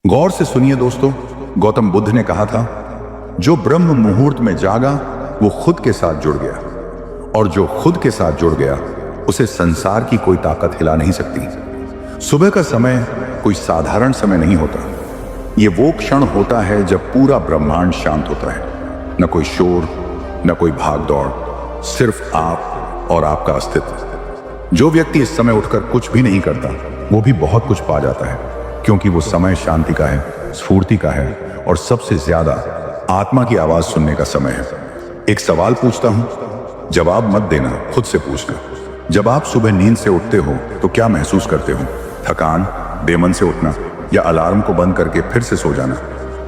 गौर से सुनिए दोस्तों, गौतम बुद्ध ने कहा था, जो ब्रह्म मुहूर्त में जागा वो खुद के साथ जुड़ गया, और जो खुद के साथ जुड़ गया उसे संसार की कोई ताकत हिला नहीं सकती। सुबह का समय कोई साधारण समय नहीं होता। ये वो क्षण होता है जब पूरा ब्रह्मांड शांत होता है। न कोई शोर, न कोई भाग दौड़, सिर्फ आप और आपका अस्तित्व। जो व्यक्ति इस समय उठकर कुछ भी नहीं करता वो भी बहुत कुछ पा जाता है, क्योंकि वो समय शांति का है, स्फूर्ति का है और सबसे ज्यादा आत्मा की आवाज सुनने का समय है। एक सवाल पूछता हूं, जवाब मत देना, खुद से पूछना। जब आप सुबह नींद से उठते हो तो क्या महसूस करते हो? थकान, बेमन से उठना, या अलार्म को बंद करके फिर से सो जाना?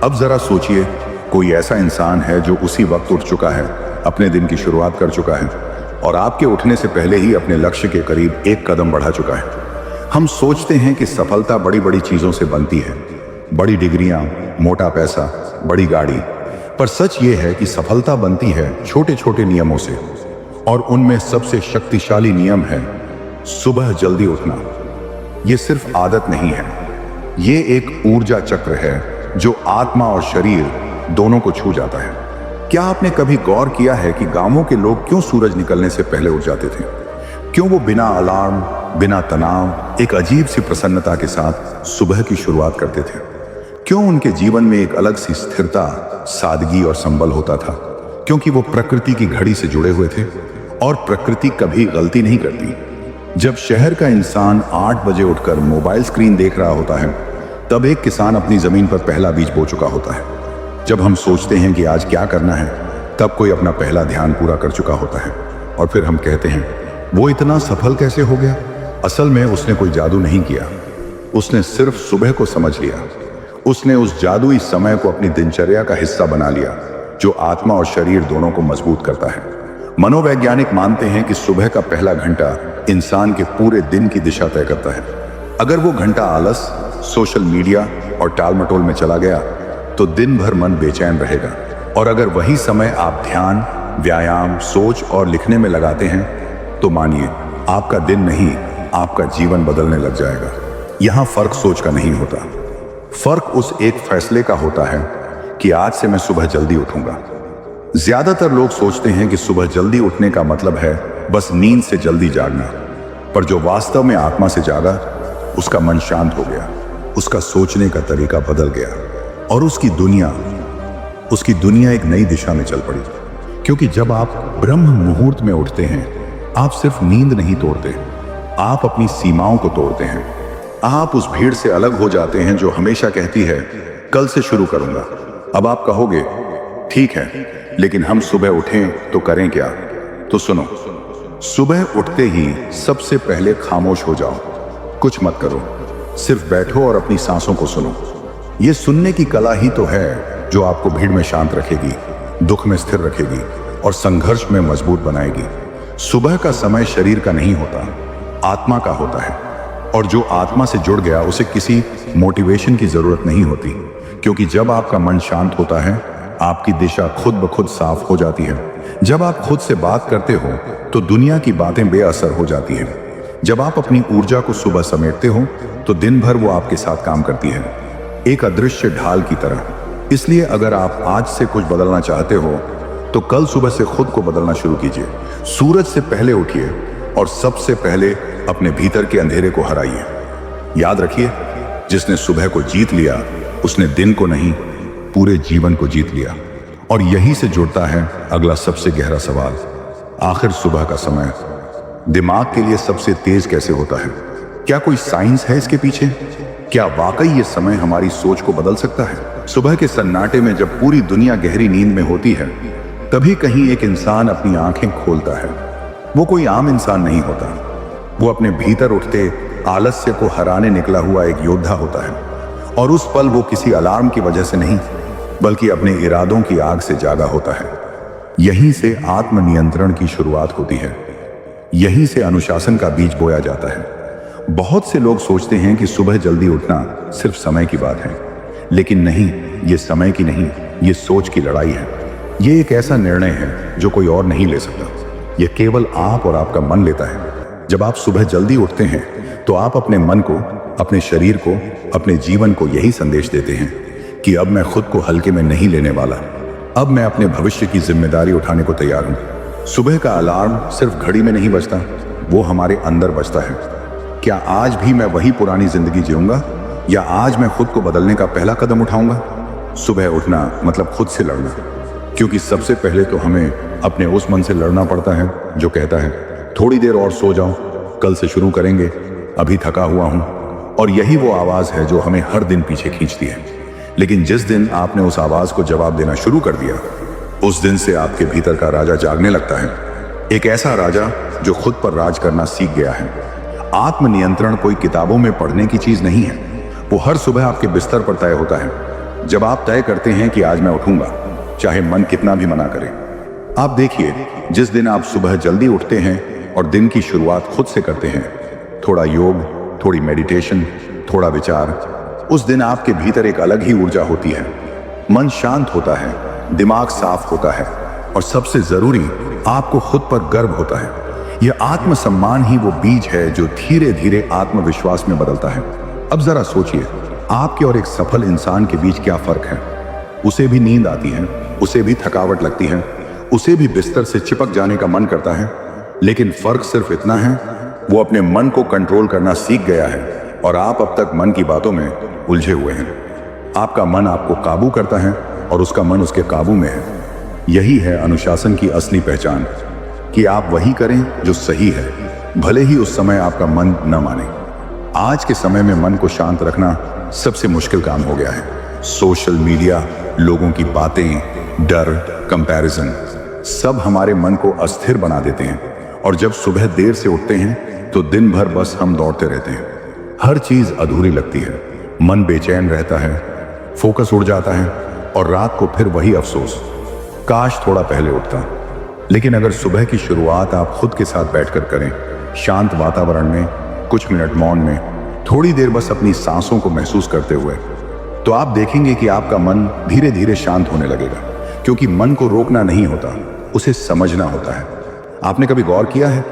अब जरा सोचिए, कोई ऐसा इंसान है जो उसी वक्त उठ चुका है, अपने दिन की शुरुआत कर चुका है और आपके उठने से पहले ही अपने लक्ष्य के करीब एक कदम बढ़ा चुका है। हम सोचते हैं कि सफलता बड़ी बड़ी चीजों से बनती है, बड़ी डिग्रियां, मोटा पैसा, बड़ी गाड़ी। पर सच ये है कि सफलता बनती है छोटे छोटे नियमों से, और उनमें सबसे शक्तिशाली नियम है सुबह जल्दी उठना। ये सिर्फ आदत नहीं है, ये एक ऊर्जा चक्र है जो आत्मा और शरीर दोनों को छू जाता है। क्या आपने कभी गौर किया है कि गांवों के लोग क्यों सूरज निकलने से पहले उठ जाते थे? क्यों वो बिना अलार्म, बिना तनाव, एक अजीब सी प्रसन्नता के साथ सुबह की शुरुआत करते थे? क्यों उनके जीवन में एक अलग सी स्थिरता, सादगी और संबल होता था? क्योंकि वो प्रकृति की घड़ी से जुड़े हुए थे, और प्रकृति कभी गलती नहीं करती। जब शहर का इंसान 8 बजे उठकर मोबाइल स्क्रीन देख रहा होता है, तब एक किसान अपनी जमीन पर पहला बीज बो चुका होता है। जब हम सोचते हैं कि आज क्या करना है, तब कोई अपना पहला ध्यान पूरा कर चुका होता है। और फिर हम कहते हैं, वो इतना सफल कैसे हो गया? असल में उसने कोई जादू नहीं किया, उसने सिर्फ सुबह को समझ लिया। उसने उस जादुई समय को अपनी दिनचर्या का हिस्सा बना लिया, जो आत्मा और शरीर दोनों को मजबूत करता है। मनोवैज्ञानिक मानते हैं कि सुबह का पहला घंटा इंसान के पूरे दिन की दिशा तय करता है। अगर वो घंटा आलस, सोशल मीडिया और टाल मटोल में चला गया तो दिन भर मन बेचैन रहेगा। और अगर वही समय आप ध्यान, व्यायाम, सोच और लिखने में लगाते हैं, तो मानिए आपका दिन नहीं, आपका जीवन बदलने लग जाएगा। यहां फर्क सोच का नहीं होता, फर्क उस एक फैसले का होता है कि आज से मैं सुबह जल्दी उठूंगा। ज्यादातर लोग सोचते हैं कि सुबह जल्दी उठने का मतलब है बस नींद से जल्दी जागना, पर जो वास्तव में आत्मा से जागा, उसका मन शांत हो गया, उसका सोचने का तरीका बदल गया, और उसकी दुनिया एक नई दिशा में चल पड़ी। क्योंकि जब आप ब्रह्म मुहूर्त में उठते हैं, आप सिर्फ नींद नहीं तोड़ते, आप अपनी सीमाओं को तोड़ते हैं। आप उस भीड़ से अलग हो जाते हैं जो हमेशा कहती है कल से शुरू करूंगा। अब आप कहोगे, ठीक है, लेकिन हम सुबह उठें तो करें क्या? तो सुनो, सुबह उठते ही सबसे पहले खामोश हो जाओ, कुछ मत करो, सिर्फ बैठो और अपनी सांसों को सुनो। ये सुनने की कला ही तो है जो आपको भीड़ में शांत रखेगी, दुख में स्थिर रखेगी और संघर्ष में मजबूत बनाएगी। सुबह का समय शरीर का नहीं होता, आत्मा का होता है, और जो आत्मा से जुड़ गया उसे किसी मोटिवेशन की जरूरत नहीं होती, क्योंकि जब आपका मन शांत होता है, आपकी दिशा खुद ब खुद साफ हो जाती है। जब आप खुद से बात करते हो तो दुनिया की बातें बेअसर हो जाती हैं। जब आप अपनी ऊर्जा को सुबह समेटते हो तो दिन भर वो आपके साथ काम करती है, एक अदृश्य ढाल की तरह। इसलिए अगर आप आज से कुछ बदलना चाहते हो तो कल सुबह से खुद को बदलना शुरू कीजिए। सूरज से पहले उठिए और सबसे पहले अपने भीतर के अंधेरे को हराइए। याद रखिए, जिसने सुबह को जीत लिया उसने दिन को नहीं, पूरे जीवन को जीत लिया। और यही से जुड़ता है अगला सबसे गहरा सवाल, आखिर सुबह का समय दिमाग के लिए सबसे तेज कैसे होता है? क्या कोई साइंस है इसके पीछे? क्या वाकई ये समय हमारी सोच को बदल सकता है? सुबह के सन्नाटे में जब पूरी दुनिया गहरी नींद में होती है, तभी कहीं एक इंसान अपनी आंखें खोलता है। वो कोई आम इंसान नहीं होता, वो अपने भीतर उठते आलस्य को हराने निकला हुआ एक योद्धा होता है। और उस पल वो किसी अलार्म की वजह से नहीं, बल्कि अपने इरादों की आग से जागा होता है। यहीं से आत्मनियंत्रण की शुरुआत होती है, यहीं से अनुशासन का बीज बोया जाता है। बहुत से लोग सोचते हैं कि सुबह जल्दी उठना सिर्फ समय की बात है, लेकिन नहीं, ये समय की नहीं, ये सोच की लड़ाई है। ये एक ऐसा निर्णय है जो कोई और नहीं ले सकता, ये केवल आप और आपका मन लेता है। जब आप सुबह जल्दी उठते हैं तो आप अपने मन को अपने शरीर को, अपने जीवन को यही संदेश देते हैं कि अब मैं खुद को हल्के में नहीं लेने वाला। अब मैं अपने भविष्य की जिम्मेदारी उठाने को तैयार हूं। सुबह का अलार्म सिर्फ घड़ी में नहीं बजता, वो हमारे अंदर बजता है। क्या आज भी मैं वही पुरानी जिंदगी जीऊंगा या आज मैं खुद को बदलने का पहला कदम उठाऊंगा? सुबह उठना मतलब खुद से लड़ना, क्योंकि सबसे पहले तो हमें अपने उस मन से लड़ना पड़ता है जो कहता है थोड़ी देर और सो जाओ, कल से शुरू करेंगे, अभी थका हुआ हूं। और यही वो आवाज है जो हमें हर दिन पीछे खींचती है। लेकिन जिस दिन आपने उस आवाज को जवाब देना शुरू कर दिया, उस दिन से आपके भीतर का राजा जागने लगता है। एक ऐसा राजा जो खुद पर राज करना सीख गया है। आत्मनियंत्रण कोई किताबों में पढ़ने की चीज नहीं है, वो हर सुबह आपके बिस्तर पर तय होता है। जब आप तय करते हैं कि आज मैं उठूंगा, चाहे मन कितना भी मना करे। आप देखिए, जिस दिन आप सुबह जल्दी उठते हैं और दिन की शुरुआत खुद से करते हैं, थोड़ा योग, थोड़ी मेडिटेशन, थोड़ा विचार, उस दिन आपके भीतर एक अलग ही ऊर्जा होती है। मन शांत होता है, दिमाग साफ होता है और सबसे जरूरी, आपको खुद पर गर्व होता है। यह आत्मसम्मान ही वो बीज है जो धीरे धीरे आत्मविश्वास में बदलता है। अब जरा सोचिए, आपके और एक सफल इंसान के बीच क्या फर्क है? उसे भी नींद आती है, उसे भी थकावट लगती है, उसे भी बिस्तर से चिपक जाने का मन करता है, लेकिन फर्क सिर्फ इतना है, वो अपने मन को कंट्रोल करना सीख गया है और आप अब तक मन की बातों में उलझे हुए हैं। आपका मन आपको काबू करता है और उसका मन उसके काबू में है। यही है अनुशासन की असली पहचान, कि आप वही करें जो सही है, भले ही उस समय आपका मन न माने। आज के समय में मन को शांत रखना सबसे मुश्किल काम हो गया है। सोशल मीडिया, लोगों की बातें, डर, कंपैरिजन, सब हमारे मन को अस्थिर बना देते हैं। और जब सुबह देर से उठते हैं तो दिन भर बस हम दौड़ते रहते हैं। हर चीज अधूरी लगती है, मन बेचैन रहता है, फोकस उड़ जाता है और रात को फिर वही अफसोस, काश थोड़ा पहले उठता। लेकिन अगर सुबह की शुरुआत आप खुद के साथ बैठकर करें, शांत वातावरण में, कुछ मिनट मौन में, थोड़ी देर बस अपनी सांसों को महसूस करते हुए, तो आप देखेंगे कि आपका मन धीरे धीरे शांत होने लगेगा। क्योंकि मन को रोकना नहीं होता, उसे समझना होता है। आपने कभी गौर किया है,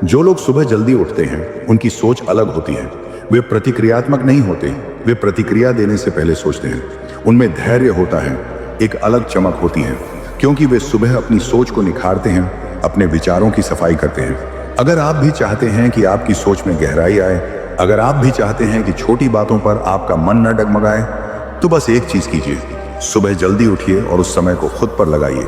जो लोग सुबह जल्दी उठते हैं उनकी सोच अलग होती है। वे प्रतिक्रियात्मक नहीं होते, वे प्रतिक्रिया देने से पहले सोचते हैं। उनमें धैर्य होता है, एक अलग चमक होती है, क्योंकि वे सुबह अपनी सोच को निखारते हैं, अपने विचारों की सफाई करते हैं। अगर आप भी चाहते हैं कि आपकी सोच में गहराई आए, अगर आप भी चाहते हैं कि छोटी बातों पर आपका मन न डगमगाए, तो बस एक चीज कीजिए, सुबह जल्दी उठिए और उस समय को खुद पर लगाइए।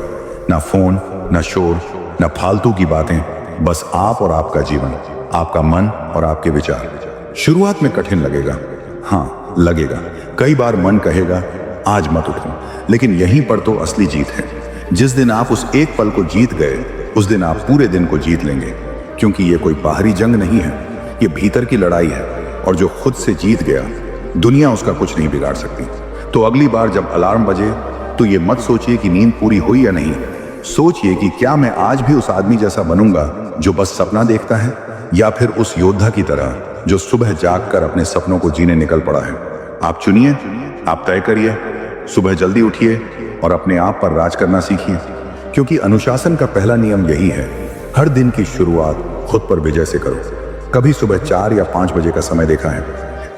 ना फोन, ना शोर, ना फालतू की बातें, बस आप और आपका जीवन, आपका मन और आपके विचार। शुरुआत में कठिन लगेगा, हाँ लगेगा। कई बार मन कहेगा आज मत उठो, लेकिन यहीं पर तो असली जीत है। जिस दिन आप उस एक पल को जीत गए, उस दिन आप पूरे दिन को जीत लेंगे। क्योंकि ये कोई बाहरी जंग नहीं है, ये भीतर की लड़ाई है। और जो खुद से जीत गया, दुनिया उसका कुछ नहीं बिगाड़ सकती। तो अगली बार जब अलार्म बजे, तो ये मत सोचिए कि नींद पूरी हुई या नहीं, सोचिए कि क्या मैं आज भी उस आदमी जैसा बनूंगा जो बस सपना देखता है, या फिर उस योद्धा की तरह जो सुबह जागकर अपने सपनों को जीने निकल पड़ा है। आप चुनिए, आप तय करिए, सुबह जल्दी उठिए और अपने आप पर राज करना सीखिए। क्योंकि अनुशासन का पहला नियम यही है, हर दिन की शुरुआत खुद पर विजय से करो। कभी सुबह 4 या 5 बजे का समय देखा है,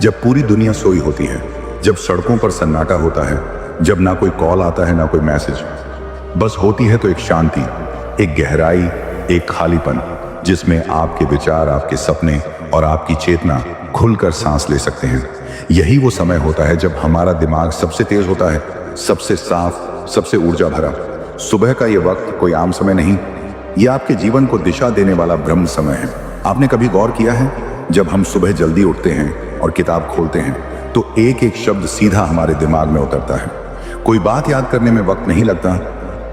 जब पूरी दुनिया सोई होती है, जब सड़कों पर सन्नाटा होता है, जब ना कोई कॉल आता है ना कोई मैसेज, बस होती है तो एक शांति, एक गहराई, एक खालीपन, जिसमें आपके विचार, आपके सपने और आपकी चेतना खुलकर सांस ले सकते हैं। यही वो समय होता है जब हमारा दिमाग सबसे तेज होता है, सबसे साफ, सबसे ऊर्जा भरा। सुबह का ये वक्त कोई आम समय नहीं, ये आपके जीवन को दिशा देने वाला ब्रह्म समय है। आपने कभी गौर किया है, जब हम सुबह जल्दी उठते हैं और किताब खोलते हैं, तो एक एक शब्द सीधा हमारे दिमाग में उतरता है। कोई बात याद करने में वक्त नहीं लगता,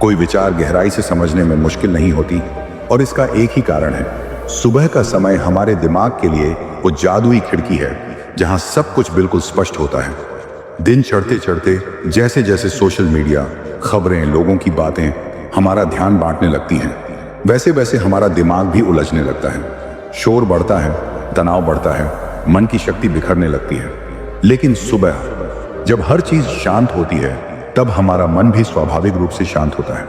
कोई विचार गहराई से समझने में मुश्किल नहीं होती। और इसका एक ही कारण है, सुबह का समय हमारे दिमाग के लिए वो जादुई खिड़की है जहां सब कुछ बिल्कुल स्पष्ट होता है। दिन चढ़ते चढ़ते जैसे जैसे सोशल मीडिया, खबरें, लोगों की बातें हमारा ध्यान बांटने लगती हैं, वैसे वैसे हमारा दिमाग भी उलझने लगता है। शोर बढ़ता है, तनाव बढ़ता है, मन की शक्ति बिखरने लगती है। लेकिन सुबह जब हर चीज शांत होती है, तब हमारा मन भी स्वाभाविक रूप से शांत होता है।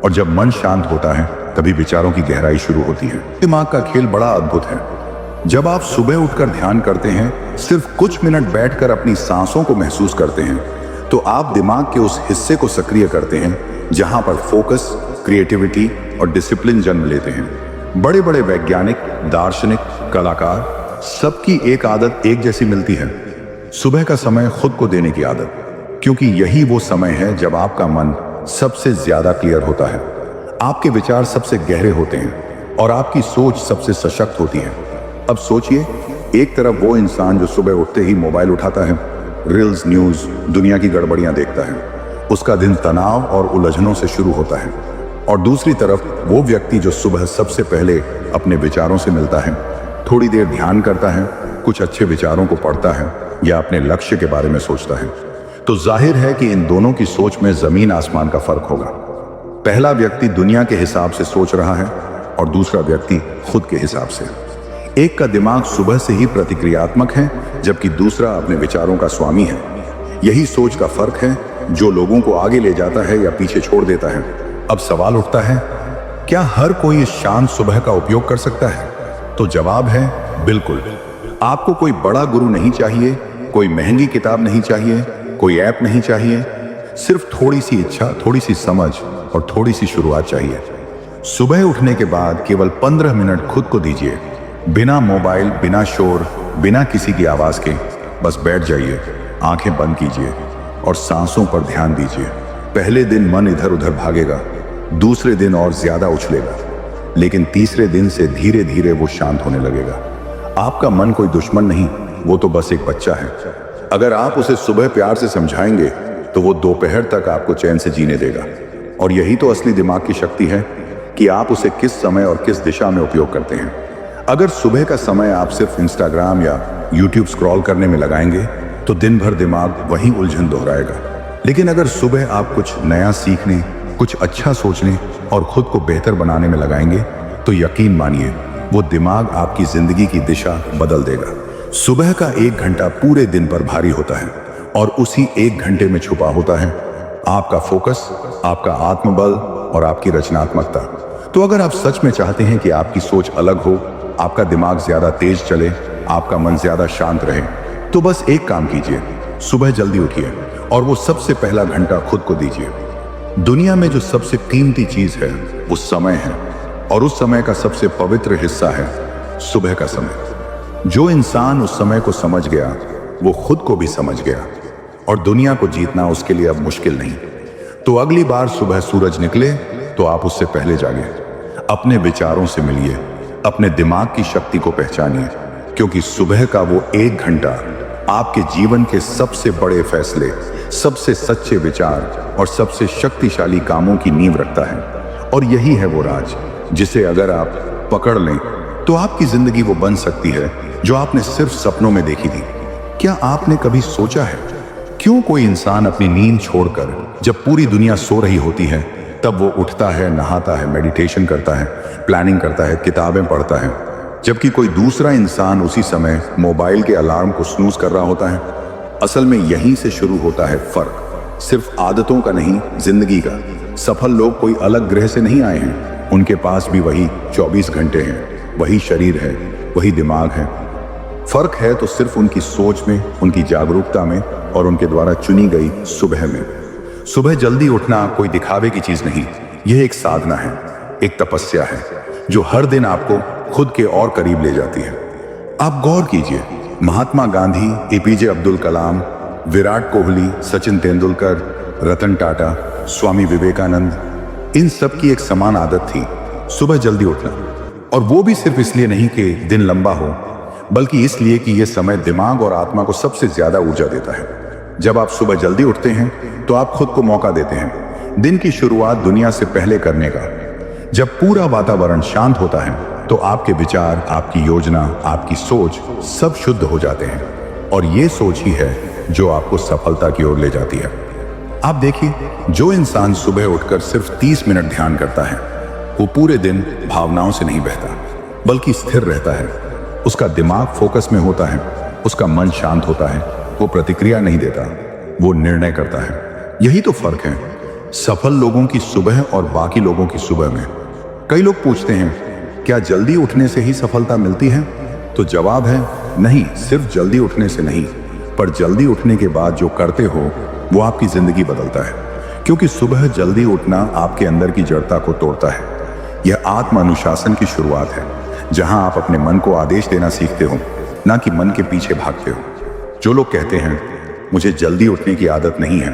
और जब मन शांत होता है, तभी विचारों की गहराई शुरू होती है। दिमाग का खेल बड़ा अद्भुत है। जब आप सुबह उठकर ध्यान करते हैं, सिर्फ कुछ मिनट बैठकर अपनी सांसों को महसूस करते हैं, तो आप दिमाग के उस हिस्से को सक्रिय करते हैं जहां पर फोकस, क्रिएटिविटी और डिसिप्लिन जन्म लेते हैं। बड़े बड़े वैज्ञानिक, दार्शनिक, कलाकार, सबकी एक आदत एक जैसी मिलती है, सुबह का समय खुद को देने की आदत, क्योंकि यही वो समय है जब आपका मन सबसे ज्यादा क्लियर होता है, आपके विचार सबसे गहरे होते हैं और आपकी सोच सबसे सशक्त होती है। अब सोचिए, एक तरफ वो इंसान जो सुबह उठते ही मोबाइल उठाता है, रील्स, न्यूज़, दुनिया की गड़बड़ियां देखता है, उसका दिन तनाव और उलझनों से शुरू होता है, और दूसरी तरफ वो व्यक्ति जो सुबह सबसे पहले अपने विचारों से मिलता है, थोड़ी देर ध्यान करता है, कुछ अच्छे विचारों को पढ़ता है या अपने लक्ष्य के बारे में सोचता है, तो जाहिर है कि इन दोनों की सोच में जमीन आसमान का फर्क होगा। पहला व्यक्ति दुनिया के हिसाब से सोच रहा है और दूसरा व्यक्ति खुद के हिसाब से। एक का दिमाग सुबह से ही प्रतिक्रियात्मक है, जबकि दूसरा अपने विचारों का स्वामी है। यही सोच का फर्क है जो लोगों को आगे ले जाता है या पीछे छोड़ देता है। अब सवाल उठता है, क्या हर कोई इस शांत सुबह का उपयोग कर सकता है? तो जवाब है बिल्कुल। आपको कोई बड़ा गुरु नहीं चाहिए, कोई महंगी किताब नहीं चाहिए, कोई ऐप नहीं चाहिए, सिर्फ थोड़ी सी इच्छा, थोड़ी सी समझ और थोड़ी सी शुरुआत चाहिए। सुबह उठने के बाद केवल 15 मिनट खुद को दीजिए, बिना मोबाइल, बिना शोर, बिना किसी की आवाज के। बस बैठ जाइए, आंखें बंद कीजिए और सांसों पर ध्यान दीजिए। पहले दिन मन इधर उधर भागेगा, दूसरे दिन और ज्यादा उछलेगा, लेकिन तीसरे दिन से धीरे धीरे वो शांत होने लगेगा। आपका मन कोई दुश्मन नहीं, वो तो बस एक बच्चा है। अगर आप उसे सुबह प्यार से समझाएंगे तो वो दोपहर तक आपको चैन से जीने देगा। और यही तो असली दिमाग की शक्ति है कि आप उसे किस समय और किस दिशा में उपयोग करते हैं। अगर सुबह का समय आप सिर्फ इंस्टाग्राम या यूट्यूब स्क्रॉल करने में लगाएंगे तो दिन भर दिमाग वही उलझन दोहराएगा। लेकिन अगर सुबह आप कुछ नया सीखने, कुछ अच्छा सोचने और खुद को बेहतर बनाने में लगाएंगे तो यकीन मानिए वो दिमाग आपकी जिंदगी की दिशा बदल देगा। सुबह का 1 घंटा पूरे दिन पर भारी होता है और उसी 1 घंटे में छुपा होता है आपका फोकस, आपका आत्मबल और आपकी रचनात्मकता। तो अगर आप सच में चाहते हैं कि आपकी सोच अलग हो, आपका दिमाग ज्यादा तेज चले, आपका मन ज्यादा शांत रहे, तो बस एक काम कीजिए, सुबह जल्दी उठिए और वो सबसे पहला घंटा खुद को दीजिए। दुनिया में जो सबसे कीमती चीज है वो समय है, और उस समय का सबसे पवित्र हिस्सा है सुबह का समय। जो इंसान उस समय को समझ गया वो खुद को भी समझ गया, और दुनिया को जीतना उसके लिए अब मुश्किल नहीं। तो अगली बार सुबह सूरज निकले तो आप उससे पहले जागे, अपने विचारों से मिलिए, अपने दिमाग की शक्ति को पहचानिए, क्योंकि सुबह का वो 1 घंटा आपके जीवन के सबसे बड़े फैसले, सबसे सच्चे विचार और सबसे शक्तिशाली कामों की नींव रखता है। और यही है वो राज जिसे अगर आप पकड़ लें तो आपकी जिंदगी वो बन सकती है जो आपने सिर्फ सपनों में देखी थी। क्या आपने कभी सोचा है क्यों कोई इंसान अपनी नींद छोड़कर, जब पूरी दुनिया सो रही होती है, तब वो उठता है, नहाता है, मेडिटेशन करता है, प्लानिंग करता है, किताबें पढ़ता है, जबकि कोई दूसरा इंसान उसी समय मोबाइल के अलार्म को स्नूज कर रहा होता है? असल में यहीं से शुरू होता है फर्क, सिर्फ आदतों का नहीं, जिंदगी का। सफल लोग कोई अलग ग्रह से नहीं आए हैं, उनके पास भी वही 24 घंटे हैं, वही शरीर है, वही दिमाग है। फर्क है तो सिर्फ उनकी सोच में, उनकी जागरूकता में और उनके द्वारा चुनी गई सुबह में। सुबह जल्दी उठना कोई दिखावे की चीज नहीं, यह एक साधना है, एक तपस्या है जो हर दिन आपको खुद के और करीब ले जाती है। आप गौर कीजिए, महात्मा गांधी, एपीजे अब्दुल कलाम, विराट कोहली, सचिन तेंदुलकर, रतन टाटा, स्वामी विवेकानंद, इन सब की एक समान आदत थी, सुबह जल्दी उठना। और वो भी सिर्फ इसलिए नहीं कि दिन लंबा हो, बल्कि इसलिए कि यह समय दिमाग और आत्मा को सबसे ज्यादा ऊर्जा देता है। जब आप सुबह जल्दी उठते हैं तो आप खुद को मौका देते हैं दिन की शुरुआत दुनिया से पहले करने का। जब पूरा वातावरण शांत होता है तो आपके विचार, आपकी योजना, आपकी सोच सब शुद्ध हो जाते हैं, और ये सोच ही है जो आपको सफलता की ओर ले जाती है। आप देखिए, जो इंसान सुबह उठकर सिर्फ 30 मिनट ध्यान करता है वो पूरे दिन भावनाओं से नहीं बहता, बल्कि स्थिर रहता है। उसका दिमाग फोकस में होता है, उसका मन शांत होता है, वो प्रतिक्रिया नहीं देता, वो निर्णय करता है। यही तो फर्क है सफल लोगों की सुबह और बाकी लोगों की सुबह में। कई लोग पूछते हैं, क्या जल्दी उठने से ही सफलता मिलती है? तो जवाब है नहीं, सिर्फ जल्दी उठने से नहीं, पर जल्दी उठने के बाद जो करते हो वो आपकी जिंदगी बदलता है। क्योंकि सुबह जल्दी उठना आपके अंदर की जड़ता को तोड़ता है। यह आत्म अनुशासन की शुरुआत है, जहां आप अपने मन को आदेश देना सीखते हो, ना कि मन के पीछे भागते हो। जो लोग कहते हैं मुझे जल्दी उठने की आदत नहीं है,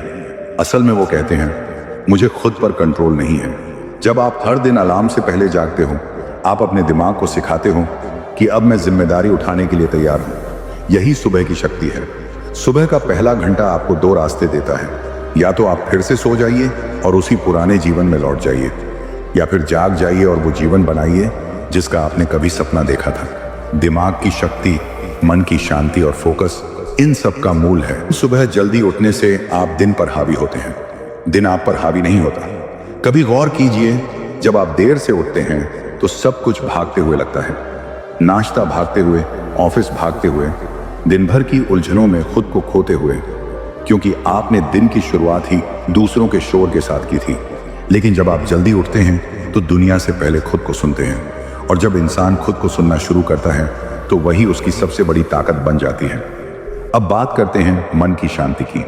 असल में वो कहते हैं मुझे खुद पर कंट्रोल नहीं है। जब आप हर दिन अलार्म से पहले जागते हो, आप अपने दिमाग को सिखाते हो कि अब मैं जिम्मेदारी उठाने के लिए तैयार हूं। यही सुबह की शक्ति है। सुबह का पहला घंटा आपको दो रास्ते देता है, या तो आप फिर से सो जाइए और उसी पुराने जीवन में लौट जाइए, या फिर जाग जाइए और वो जीवन बनाइए जिसका आपने कभी सपना देखा था। दिमाग की शक्ति, मन की शांति और फोकस इन सब का मूल है। सुबह जल्दी उठने से आप दिन पर हावी होते हैं, दिन आप पर हावी नहीं होता। कभी गौर कीजिए, जब आप देर से उठते हैं तो सब कुछ भागते हुए लगता है। नाश्ता भागते हुए, ऑफिस भागते हुए, दिन भर की उलझनों में खुद को खोते हुए, क्योंकि आपने दिन की शुरुआत ही दूसरों के शोर के साथ की थी। लेकिन जब आप जल्दी उठते हैं तो दुनिया से पहले खुद को सुनते हैं, और जब इंसान खुद को सुनना शुरू करता है तो वही उसकी सबसे बड़ी ताकत बन जाती है। अब बात करते हैं मन की शांति की।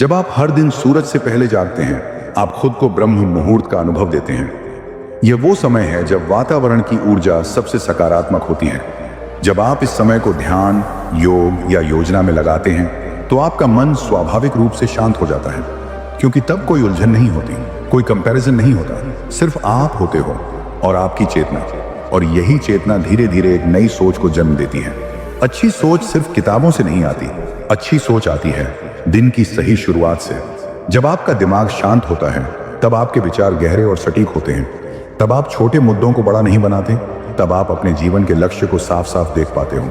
जब आप हर दिन सूरज से पहले जागते हैं, आप खुद को ब्रह्म मुहूर्त का अनुभव देते हैं। यह वो समय है जब वातावरण की ऊर्जा सबसे सकारात्मक होती है। जब आप इस समय को ध्यान, योग या योजना में लगाते हैं तो आपका मन स्वाभाविक रूप से शांत हो जाता है, क्योंकि तब कोई उलझन नहीं होती, कोई कंपैरिजन नहीं होता, सिर्फ आप होते हो और आपकी चेतना। और यही चेतना धीरे धीरे एक नई सोच को जन्म देती है। अच्छी सोच सिर्फ किताबों से नहीं आती, अच्छी सोच आती है दिन की सही शुरुआत से। जब आपका दिमाग शांत होता है तब आपके विचार गहरे और सटीक होते हैं। तब आप छोटे मुद्दों को बड़ा नहीं बनाते, तब आप अपने जीवन के लक्ष्य को साफ साफ देख पाते हो।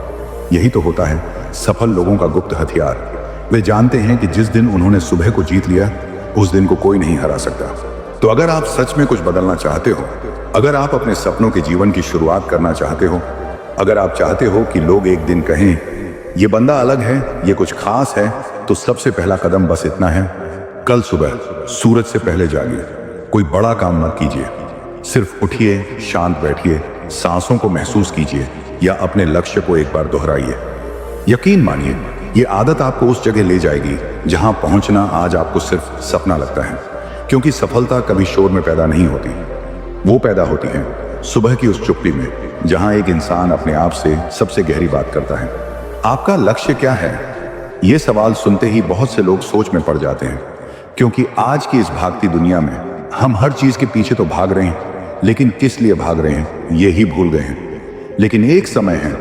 यही तो होता है सफल लोगों का गुप्त हथियार। वे जानते हैं कि जिस दिन उन्होंने सुबह को जीत लिया, उस दिन को कोई नहीं हरा सकता। तो अगर आप सच में कुछ बदलना चाहते हो, अगर आप अपने सपनों के जीवन की शुरुआत करना चाहते हो, अगर आप चाहते हो कि लोग एक दिन कहें ये बंदा अलग है, ये कुछ खास है, तो सबसे पहला कदम बस इतना है, कल सुबह सूरज से पहले जागिए। कोई बड़ा काम मत कीजिए, सिर्फ उठिए, शांत बैठिए, सांसों को महसूस कीजिए या अपने लक्ष्य को एक बार दोहराइए। यकीन मानिए, ये आदत आपको उस जगह ले जाएगी जहां पहुंचना आज आपको सिर्फ सपना लगता है। क्योंकि सफलता कभी शोर में पैदा नहीं होती, वो पैदा होती है सुबह की उस चुप्पी में, जहां एक इंसान अपने आप से सबसे गहरी बात करता है। आपका लक्ष्य क्या है? ये सवाल सुनते ही बहुत से लोग सोच में पड़ जाते हैं, क्योंकि आज की इस भागती दुनिया में हम हर चीज के पीछे तो भाग रहे हैं, लेकिन किस लिए भाग रहे हैं ये ही भूल गए हैं। लेकिन एक समय है,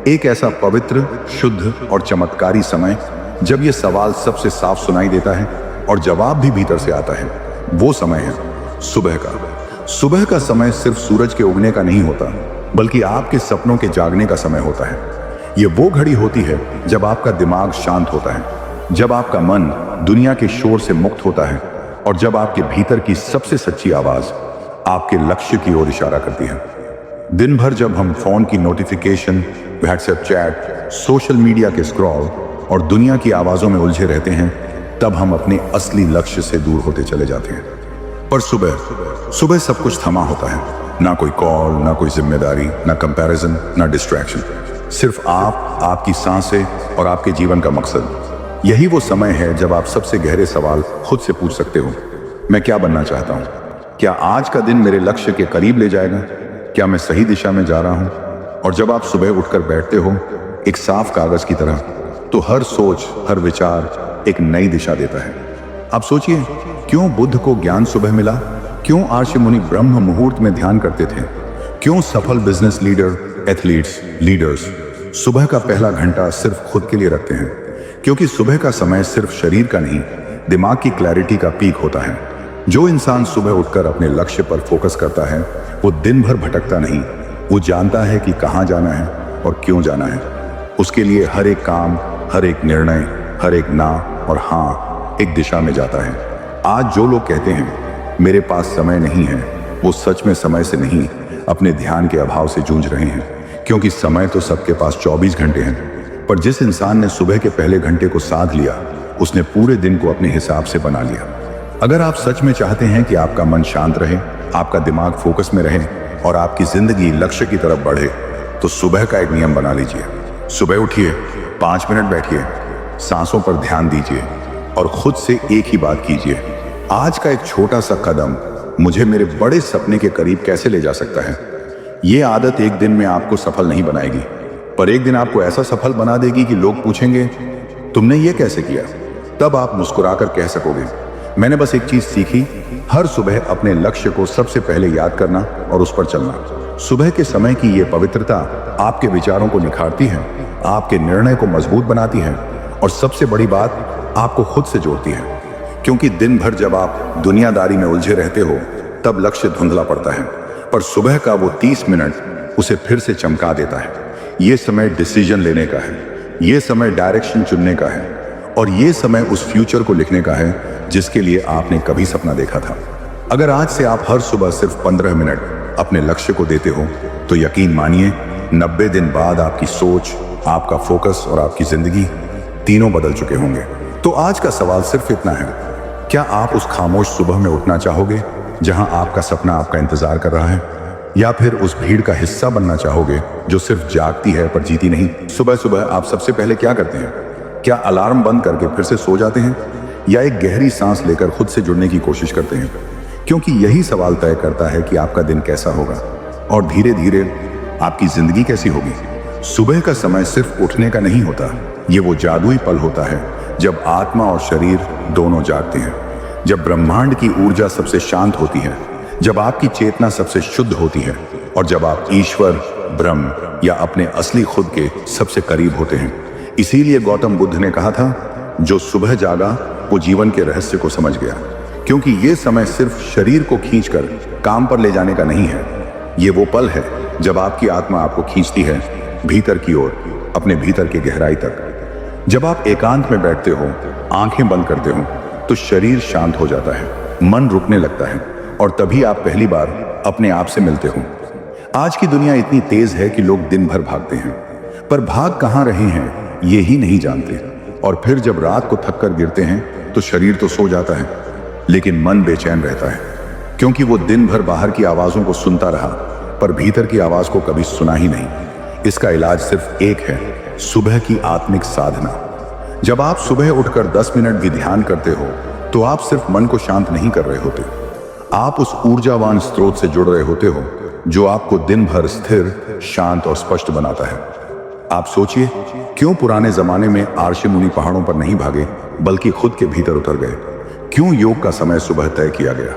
एक ऐसा पवित्र, शुद्ध और चमत्कारी समय, जब यह सवाल सबसे साफ सुनाई देता है और जवाब भी भीतर से आता है। वो समय है सुबह का। सुबह का समय सिर्फ सूरज के उगने का नहीं होता, बल्कि आपके सपनों के जागने का समय होता है। ये वो घड़ी होती है जब आपका दिमाग शांत होता है, जब आपका मन दुनिया के शोर से मुक्त होता है, और जब आपके भीतर की सबसे सच्ची आवाज आपके लक्ष्य की ओर इशारा करती है। दिन भर जब हम फोन की notification, WhatsApp chat, social media के स्क्रॉल और दुनिया की आवाजों में उलझे रहते हैं, तब हम अपने असली लक्ष्य से दूर होते चले जाते हैं। पर सुबह सब कुछ थमा होता है, ना कोई कॉल, ना कोई जिम्मेदारी, ना कंपैरिजन, ना डिस्ट्रैक्शन, सिर्फ आप, आपकी सांसें और आपके जीवन का मकसद। यही वो समय है जब आप सबसे गहरे सवाल खुद से पूछ सकते हो, मैं क्या बनना चाहता हूँ? क्या आज का दिन मेरे लक्ष्य के करीब ले जाएगा? क्या मैं सही दिशा में जा रहा हूँ? और जब आप सुबह उठकर बैठते हो एक साफ कागज की तरह, तो हर सोच, हर विचार एक नई दिशा देता है। आप सोचिए, क्यों बुद्ध को ज्ञान सुबह मिला? क्यों आर्षि मुनि ब्रह्म मुहूर्त में ध्यान करते थे? क्यों सफल बिजनेस लीडर, एथलीट्स, लीडर्स सुबह का पहला घंटा सिर्फ खुद के लिए रखते हैं? क्योंकि सुबह का समय सिर्फ शरीर का नहीं, दिमाग की क्लैरिटी का पीक होता है। जो इंसान सुबह उठकर अपने लक्ष्य पर फोकस करता है, वो दिन भर भटकता नहीं। वो जानता है कि कहाँ जाना है और क्यों जाना है। उसके लिए हर एक काम, हर एक निर्णय, हर एक ना और हाँ एक दिशा में जाता है। आज जो लोग कहते हैं मेरे पास समय नहीं है, वो सच में समय से नहीं, अपने ध्यान के अभाव से जूझ रहे हैं। क्योंकि समय तो सबके पास 24 घंटे हैं, पर जिस इंसान ने सुबह के पहले घंटे को साध लिया, उसने पूरे दिन को अपने हिसाब से बना लिया। अगर आप सच में चाहते हैं कि आपका मन शांत रहे, आपका दिमाग फोकस में रहे और आपकी जिंदगी लक्ष्य की तरफ बढ़े, तो सुबह का एक नियम बना लीजिए। सुबह उठिए, 5 मिनट बैठिए, सांसों पर ध्यान दीजिए और खुद से एक ही बात कीजिए, आज का एक छोटा सा कदम मुझे मेरे बड़े सपने के करीब कैसे ले जा सकता है। ये आदत एक दिन में आपको सफल नहीं बनाएगी, पर एक दिन आपको ऐसा सफल बना देगी कि लोग पूछेंगे तुमने ये कैसे किया। तब आप मुस्कुराकर कह सकोगे मैंने बस एक चीज सीखी, हर सुबह अपने लक्ष्य को सबसे पहले याद करना और उस पर चलना। सुबह के समय की ये पवित्रता आपके विचारों को निखारती है, आपके निर्णय को मजबूत बनाती है और सबसे बड़ी बात आपको खुद से जोड़ती है। क्योंकि दिन भर जब आप दुनियादारी में उलझे रहते हो तब लक्ष्य धुंधला पड़ता है, पर सुबह का वो 30 मिनट उसे फिर से चमका देता है। ये समय डिसीजन लेने का है, ये समय डायरेक्शन चुनने का है और ये समय उस फ्यूचर को लिखने का है जिसके लिए आपने कभी सपना देखा था। अगर आज से आप हर सुबह सिर्फ 15 मिनट अपने लक्ष्य को देते हो तो यकीन मानिए 90 दिन बाद आपकी सोच, आपका फोकस और आपकी जिंदगी तीनों बदल चुके होंगे। तो आज का सवाल सिर्फ इतना है, क्या आप उस खामोश सुबह में उठना चाहोगे जहां आपका सपना आपका इंतजार कर रहा है, या फिर उस भीड़ का हिस्सा बनना चाहोगे जो सिर्फ जागती है पर जीती नहीं। सुबह सुबह आप सबसे पहले क्या करते हैं? क्या अलार्म बंद करके फिर से सो जाते हैं या एक गहरी सांस लेकर खुद से जुड़ने की कोशिश करते हैं? क्योंकि यही सवाल तय करता है कि आपका दिन कैसा होगा और धीरे धीरे आपकी जिंदगी कैसी होगी। सुबह का समय सिर्फ उठने का नहीं होता, ये वो जादुई पल होता है जब आत्मा और शरीर दोनों जागते हैं, जब ब्रह्मांड की ऊर्जा सबसे शांत होती है, जब आपकी चेतना सबसे शुद्ध होती है और जब आप ईश्वर, ब्रह्म या अपने असली खुद के सबसे करीब होते हैं। इसीलिए गौतम बुद्ध ने कहा था, जो सुबह जागा वो जीवन के रहस्य को समझ गया। क्योंकि ये समय सिर्फ शरीर को खींचकर काम पर ले जाने का नहीं है, ये वो पल है जब आपकी आत्मा आपको खींचती है भीतर की ओर, अपने भीतर की गहराई तक। जब आप एकांत में बैठते हो, आंखें बंद करते हो, तो शरीर शांत हो जाता है, मन रुकने लगता है और तभी आप पहली बार अपने आप से मिलते हो। आज की दुनिया इतनी तेज है कि लोग दिन भर भागते हैं, पर भाग कहाँ रहे हैं ये ही नहीं जानते। और फिर जब रात को थक कर गिरते हैं तो शरीर तो सो जाता है, लेकिन मन बेचैन रहता है, क्योंकि वो दिन भर बाहर की आवाजों को सुनता रहा पर भीतर की आवाज को कभी सुना ही नहीं। इसका इलाज सिर्फ एक है, सुबह की आत्मिक साधना। जब आप सुबह उठकर 10 मिनट भी ध्यान करते हो तो आप सिर्फ मन को शांत नहीं कर रहे होते, आप उस ऊर्जावान स्रोत से जुड़ रहे होते हो जो आपको दिन भर स्थिर, शांत और स्पष्ट बनाता है। आप सोचिए, क्यों पुराने जमाने में आर्षि मुनि पहाड़ों पर नहीं भागे बल्कि खुद के भीतर उतर गए? क्यों योग का समय सुबह तय किया गया?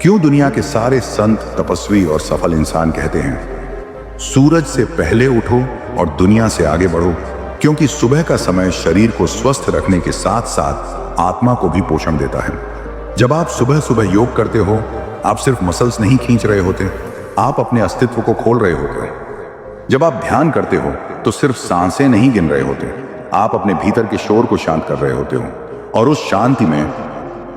क्यों दुनिया के सारे संत, तपस्वी और सफल इंसान कहते हैं सूरज से पहले उठो और दुनिया से आगे बढ़ो? क्योंकि सुबह का समय शरीर को स्वस्थ रखने के साथ साथ आत्मा को भी पोषण देता है। जब आप सुबह सुबह योग करते हो, आप सिर्फ मसल्स नहीं खींच रहे होते, आप अपने अस्तित्व को खोल रहे होते हैं। जब आप ध्यान करते हो तो सिर्फ सांसें नहीं गिन रहे होते, आप अपने भीतर के शोर को शांत कर रहे होते हो और उस शांति में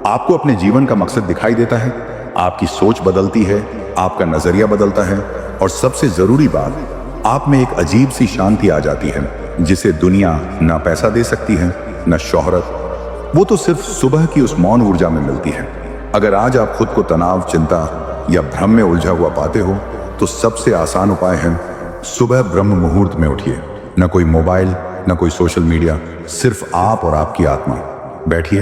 आपको अपने जीवन का मकसद दिखाई देता है, आपकी सोच बदलती है, आपका नजरिया बदलता है और सबसे जरूरी बात, आप में एक अजीब सी शांति आ जाती है जिसे दुनिया ना पैसा दे सकती है, ना शोहरत। वो तो सिर्फ सुबह की उस मौन ऊर्जा में मिलती है। अगर आज आप खुद को तनाव, चिंता या भ्रम में उलझा हुआ पाते हो तो सबसे आसान उपाय है सुबह ब्रह्म मुहूर्त में उठिए। न कोई मोबाइल, न कोई सोशल मीडिया, सिर्फ आप और आपकी आत्मा। बैठिए,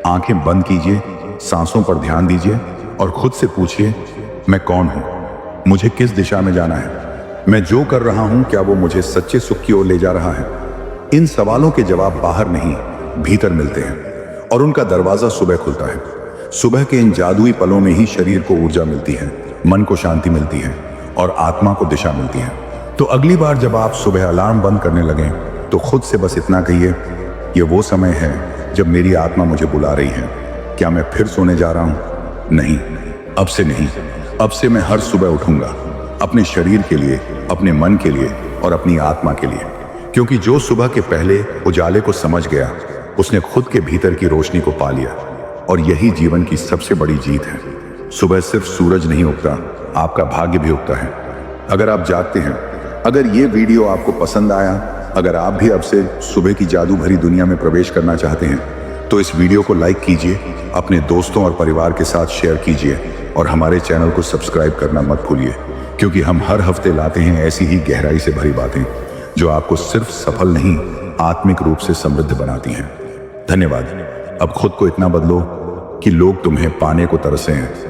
आंखें बंद कीजिए, सांसों पर ध्यान दीजिए और खुद से पूछिए, मैं कौन हूं? मुझे किस दिशा में जाना है? मैं जो कर रहा हूं क्या वो मुझे सच्चे सुख की ओर ले जा रहा है? इन सवालों के जवाब बाहर नहीं, भीतर मिलते हैं और उनका दरवाजा सुबह खुलता है। सुबह के इन जादुई पलों में ही शरीर को ऊर्जा मिलती है, मन को शांति मिलती है और आत्मा को दिशा मिलती है। तो अगली बार जब आप सुबह अलार्म बंद करने लगें तो खुद से बस इतना कहिए, ये वो समय है जब मेरी आत्मा मुझे बुला रही है। क्या मैं फिर सोने जा रहा हूं? नहीं, अब से नहीं। अब से मैं हर सुबह उठूंगा, अपने शरीर के लिए, अपने मन के लिए और अपनी आत्मा के लिए। क्योंकि जो सुबह के पहले उजाले को समझ गया उसने खुद के भीतर की रोशनी को पा लिया और यही जीवन की सबसे बड़ी जीत है। सुबह सिर्फ सूरज नहीं उगता, आपका भाग्य भी उगता है अगर आप जागते हैं। अगर ये वीडियो आपको पसंद आया, अगर आप भी अब से सुबह की जादू भरी दुनिया में प्रवेश करना चाहते हैं तो इस वीडियो को लाइक कीजिए, अपने दोस्तों और परिवार के साथ शेयर कीजिए और हमारे चैनल को सब्सक्राइब करना मत भूलिए। क्योंकि हम हर हफ्ते लाते हैं ऐसी ही गहराई से भरी बातें जो आपको सिर्फ सफल नहीं, आत्मिक रूप से समृद्ध बनाती हैं। धन्यवाद। अब खुद को इतना बदलो कि लोग तुम्हें पाने को तरसें।